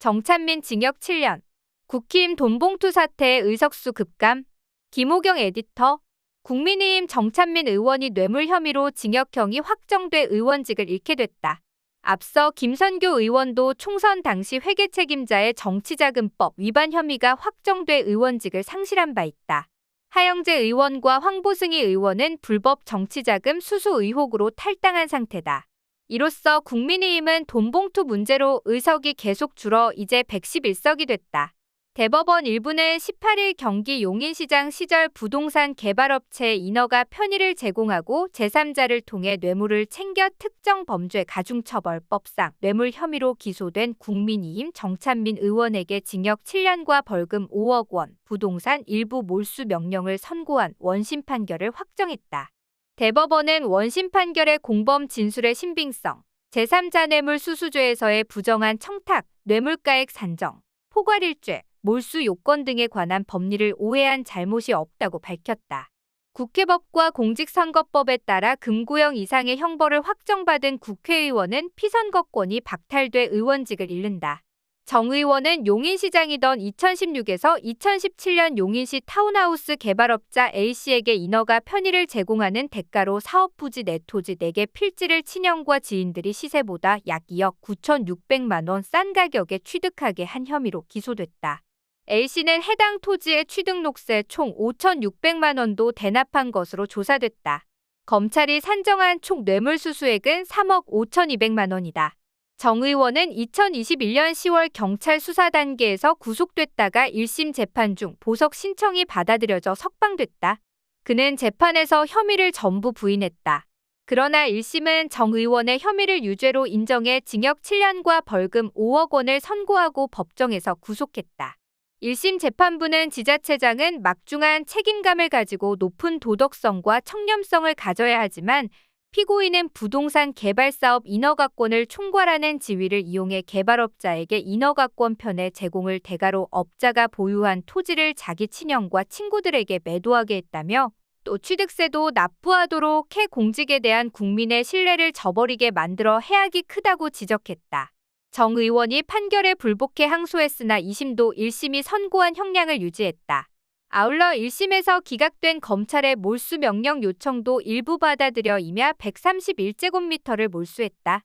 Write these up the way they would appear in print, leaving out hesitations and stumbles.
정찬민 징역 7년. 국힘 돈봉투 사태의 의석수 급감. 김호경 에디터. 국민의힘 정찬민 의원이 뇌물 혐의로 징역형이 확정돼 의원직을 잃게 됐다. 앞서 김선교 의원도 총선 당시 회계 책임자의 정치자금법 위반 혐의가 확정돼 의원직을 상실한 바 있다. 하영재 의원과 황보승희 의원은 불법 정치자금 수수 의혹으로 탈당한 상태다. 이로써 국민의힘은 돈봉투 문제로 의석이 계속 줄어 이제 111석이 됐다. 대법원 1부는 18일 경기 용인시장 시절 부동산 개발업체에 인허가 편의를 제공하고 제3자를 통해 뇌물을 챙겨 특정 범죄 가중처벌법상 뇌물 혐의로 기소된 국민의힘 정찬민 의원에게 징역 7년과 벌금 5억 원, 부동산 일부 몰수 명령을 선고한 원심 판결을 확정했다. 대법원은 원심 판결의 공범 진술의 신빙성, 제3자 뇌물 수수죄에서의 부정한 청탁, 뇌물가액 산정, 포괄일죄, 몰수 요건 등에 관한 법리를 오해한 잘못이 없다고 밝혔다. 국회법과 공직선거법에 따라 금고형 이상의 형벌을 확정받은 국회의원은 피선거권이 박탈돼 의원직을 잃는다. 정 의원은 용인시장이던 2016에서 2017년 용인시 타운하우스 개발업자 A씨에게 인허가 편의를 제공하는 대가로 사업 부지 내 토지 4개 필지를 친형과 지인들이 시세보다 약 2억 9,600만 원 싼 가격에 취득하게 한 혐의로 기소됐다. A씨는 해당 토지의 취득록세 총 5,600만 원도 대납한 것으로 조사됐다. 검찰이 산정한 총 뇌물수수액은 3억 5,200만 원이다. 정 의원은 2021년 10월 경찰 수사 단계에서 구속됐다가 1심 재판 중 보석 신청이 받아들여져 석방됐다. 그는 재판에서 혐의를 전부 부인했다. 그러나 1심은 정 의원의 혐의를 유죄로 인정해 징역 7년과 벌금 5억 원을 선고하고 법정에서 구속했다. 1심 재판부는 지자체장은 막중한 책임감을 가지고 높은 도덕성과 청렴성을 가져야 하지만 피고인은 부동산 개발사업 인허가권을 총괄하는 지위를 이용해 개발업자에게 인허가권 편의 제공을 대가로 업자가 보유한 토지를 자기 친형과 친구들에게 매도하게 했다며 또 취득세도 납부하도록 해 공직에 대한 국민의 신뢰를 저버리게 만들어 해악이 크다고 지적했다. 정 의원이 판결에 불복해 항소했으나 2심도 1심이 선고한 형량을 유지했다. 아울러 1심에서 기각된 검찰의 몰수 명령 요청도 일부 받아들여 임야 131제곱미터를 몰수했다.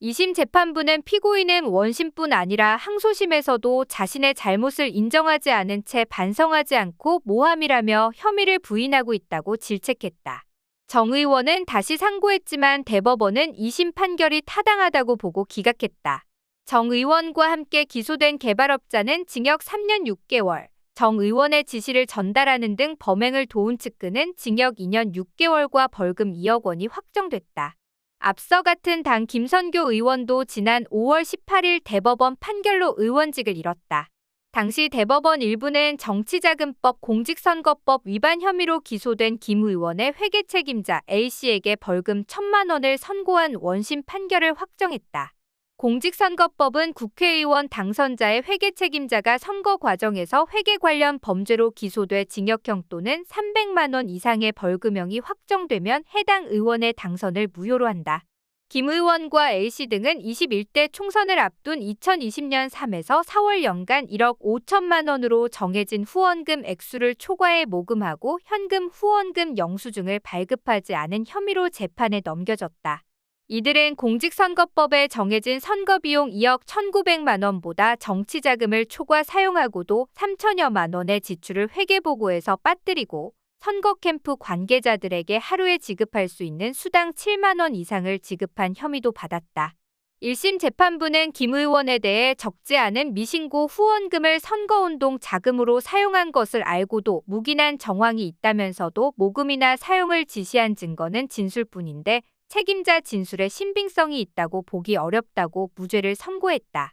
2심 재판부는 피고인은 원심뿐 아니라 항소심에서도 자신의 잘못을 인정하지 않은 채 반성하지 않고 모함이라며 혐의를 부인하고 있다고 질책했다. 정 의원은 다시 상고했지만 대법원은 2심 판결이 타당하다고 보고 기각했다. 정 의원과 함께 기소된 개발업자는 징역 3년 6개월, 정 의원의 지시를 전달하는 등 범행을 도운 측근은 징역 2년 6개월과 벌금 2억 원이 확정됐다. 앞서 같은 당 김선교 의원도 지난 5월 18일 대법원 판결로 의원직을 잃었다. 당시 대법원 1부는 정치자금법 공직선거법 위반 혐의로 기소된 김 의원의 회계 책임자 A씨에게 벌금 1,000만 원을 선고한 원심 판결을 확정했다. 공직선거법은 국회의원 당선자의 회계 책임자가 선거 과정에서 회계 관련 범죄로 기소돼 징역형 또는 300만 원 이상의 벌금형이 확정되면 해당 의원의 당선을 무효로 한다. 김 의원과 A씨 등은 21대 총선을 앞둔 2020년 3에서 4월 연간 1억 5천만 원으로 정해진 후원금 액수를 초과해 모금하고 현금 후원금 영수증을 발급하지 않은 혐의로 재판에 넘겨졌다. 이들은 공직선거법에 정해진 선거비용 2억 1,900만 원보다 정치자금을 초과 사용하고도 3천여만 원의 지출을 회계보고에서 빠뜨리고 선거 캠프 관계자들에게 하루에 지급할 수 있는 수당 7만 원 이상을 지급한 혐의도 받았다. 1심 재판부는 김 의원에 대해 적지 않은 미신고 후원금을 선거운동 자금으로 사용한 것을 알고도 묵인한 정황이 있다면서도 모금이나 사용을 지시한 증거는 진술뿐인데 책임자 진술에 신빙성이 있다고 보기 어렵다고 무죄를 선고했다.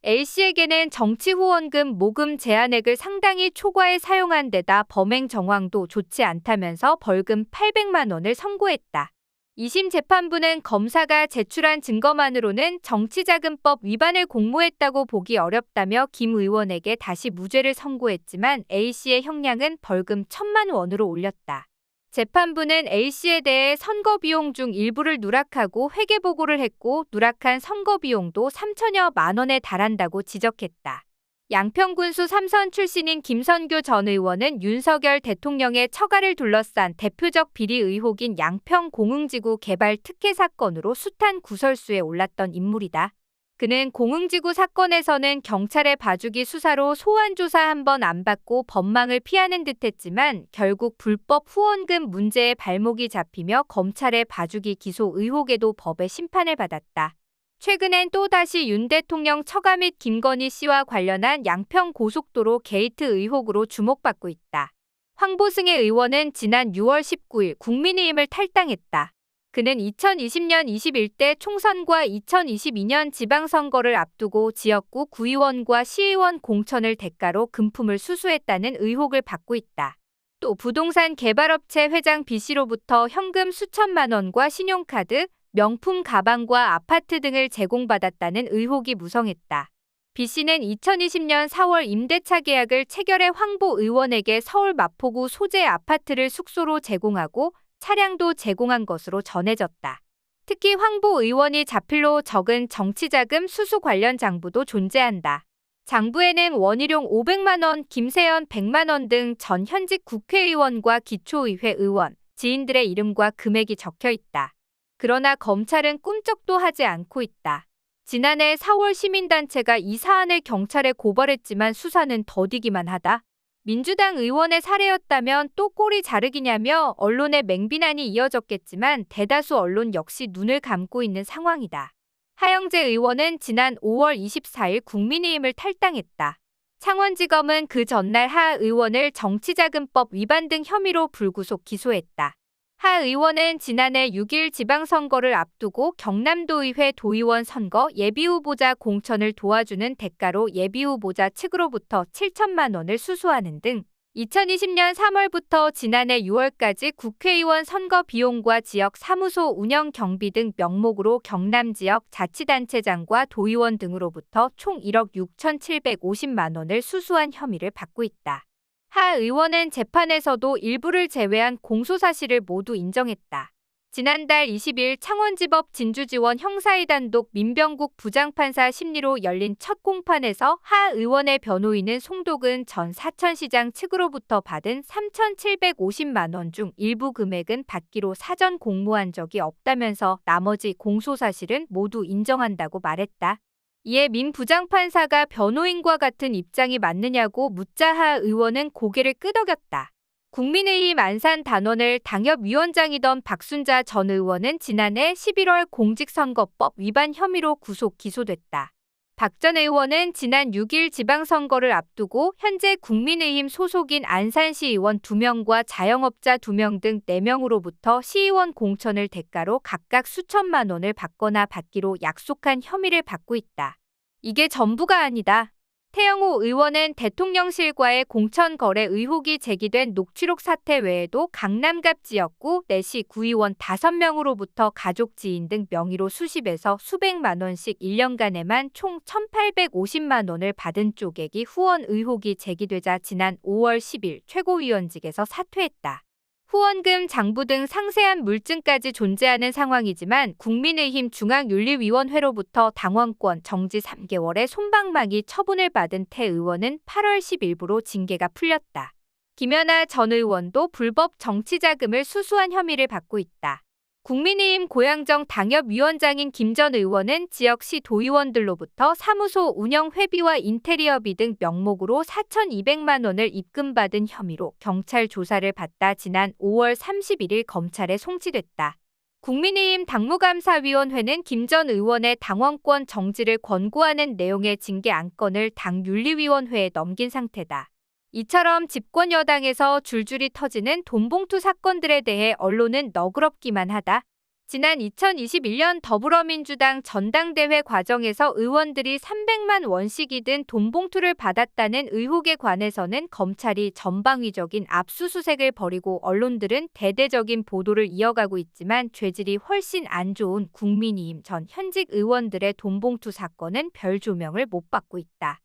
A씨에게는 정치 후원금 모금 제한액을 상당히 초과해 사용한 데다 범행 정황도 좋지 않다면서 벌금 800만 원을 선고했다. 2심 재판부는 검사가 제출한 증거만으로는 정치자금법 위반을 공모했다고 보기 어렵다며 김 의원에게 다시 무죄를 선고했지만 A씨의 형량은 벌금 1,000만 원으로 올렸다. 재판부는 A씨에 대해 선거 비용 중 일부를 누락하고 회계 보고를 했고 누락한 선거 비용도 3천여만 원에 달한다고 지적했다. 양평군수 3선 출신인 김선교 전 의원은 윤석열 대통령의 처가를 둘러싼 대표적 비리 의혹인 양평 공흥지구 개발 특혜 사건으로 숱한 구설수에 올랐던 인물이다. 그는 공흥지구 사건에서는 경찰의 봐주기 수사로 소환 조사 한 번 안 받고 법망을 피하는 듯했지만 결국 불법 후원금 문제에 발목이 잡히며 검찰의 봐주기 기소 의혹에도 법의 심판을 받았다. 최근엔 또다시 윤 대통령 처가 및 김건희 씨와 관련한 양평 고속도로 게이트 의혹으로 주목받고 있다. 황보승의 의원은 지난 6월 19일 국민의힘을 탈당했다. 그는 2020년 21대 총선과 2022년 지방선거를 앞두고 지역구 구의원과 시의원 공천을 대가로 금품을 수수했다는 의혹을 받고 있다. 또 부동산 개발업체 회장 B씨로부터 현금 수천만 원과 신용카드, 명품 가방과 아파트 등을 제공받았다는 의혹이 무성했다. B씨는 2020년 4월 임대차 계약을 체결해 황보 의원에게 서울 마포구 소재 아파트를 숙소로 제공하고 차량도 제공한 것으로 전해졌다. 특히 황보 의원이 자필로 적은 정치자금 수수 관련 장부도 존재한다. 장부에는 원희룡 500만 원, 김세연 100만 원 등 전 현직 국회의원과 기초의회 의원, 지인들의 이름과 금액이 적혀 있다. 그러나 검찰은 꿈쩍도 하지 않고 있다. 지난해 4월 시민단체가 이 사안을 경찰에 고발했지만 수사는 더디기만 하다. 민주당 의원의 사례였다면 또 꼬리 자르기냐며 언론의 맹비난이 이어졌겠지만 대다수 언론 역시 눈을 감고 있는 상황이다. 하영재 의원은 지난 5월 24일 국민의힘을 탈당했다. 창원지검은 그 전날 하 의원을 정치자금법 위반 등 혐의로 불구속 기소했다. 하 의원은 지난해 6일 지방선거를 앞두고 경남도의회 도의원 선거 예비후보자 공천을 도와주는 대가로 예비후보자 측으로부터 7천만 원을 수수하는 등 2020년 3월부터 지난해 6월까지 국회의원 선거 비용과 지역 사무소 운영 경비 등 명목으로 경남 지역 자치단체장과 도의원 등으로부터 총 1억 6,750만 원을 수수한 혐의를 받고 있다. 하 의원은 재판에서도 일부를 제외한 공소사실을 모두 인정했다. 지난달 20일 창원지법 진주지원 형사의 단독 민병국 부장판사 심리로 열린 첫 공판에서 하 의원의 변호인은 송도근 전 사천시장 측으로부터 받은 3,750만 원 중 일부 금액은 받기로 사전 공모한 적이 없다면서 나머지 공소사실은 모두 인정한다고 말했다. 이에 민 부장판사가 변호인과 같은 입장이 맞느냐고 묻자 하 의원은 고개를 끄덕였다. 국민의힘 안산 단원을 당협위원장이던 박순자 전 의원은 지난해 11월 공직선거법 위반 혐의로 구속 기소됐다. 박 전 의원은 지난 6일 지방선거를 앞두고 현재 국민의힘 소속인 안산시 의원 2명과 자영업자 2명 등 4명으로부터 시의원 공천을 대가로 각각 수천만 원을 받거나 받기로 약속한 혐의를 받고 있다. 이게 전부가 아니다. 태영호 의원은 대통령실과의 공천 거래 의혹이 제기된 녹취록 사태 외에도 강남갑 지역구 내시 구의원 5명으로부터 가족 지인 등 명의로 수십에서 수백만 원씩 1년간에만 총 1,850만 원을 받은 쪼개기 후원 의혹이 제기되자 지난 5월 10일 최고위원직에서 사퇴했다. 후원금 장부 등 상세한 물증까지 존재하는 상황이지만 국민의힘 중앙윤리위원회로부터 당원권 정지 3개월의 솜방망이 처분을 받은 태 의원은 8월 10일부로 징계가 풀렸다. 김연아 전 의원도 불법 정치자금을 수수한 혐의를 받고 있다. 국민의힘 고양정 당협위원장인 김 전 의원은 지역시 도의원들로부터 사무소 운영 회비와 인테리어비 등 명목으로 4,200만 원을 입금받은 혐의로 경찰 조사를 받다 지난 5월 31일 검찰에 송치됐다. 국민의힘 당무감사위원회는 김 전 의원의 당원권 정지를 권고하는 내용의 징계 안건을 당 윤리위원회에 넘긴 상태다. 이처럼 집권 여당에서 줄줄이 터지는 돈봉투 사건들에 대해 언론은 너그럽기만 하다. 지난 2021년 더불어민주당 전당대회 과정에서 의원들이 300만 원씩이 든 돈봉투를 받았다는 의혹에 관해서는 검찰이 전방위적인 압수수색을 벌이고 언론들은 대대적인 보도를 이어가고 있지만 죄질이 훨씬 안 좋은 국민의힘 전 현직 의원들의 돈봉투 사건은 별 조명을 못 받고 있다.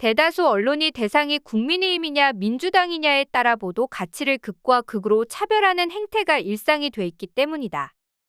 대다수 언론이 대상이 국민의힘이냐 민주당이냐에 따라 보도 가치를 극과 극으로 차별하는 행태가 일상이 돼 있기 때문이다.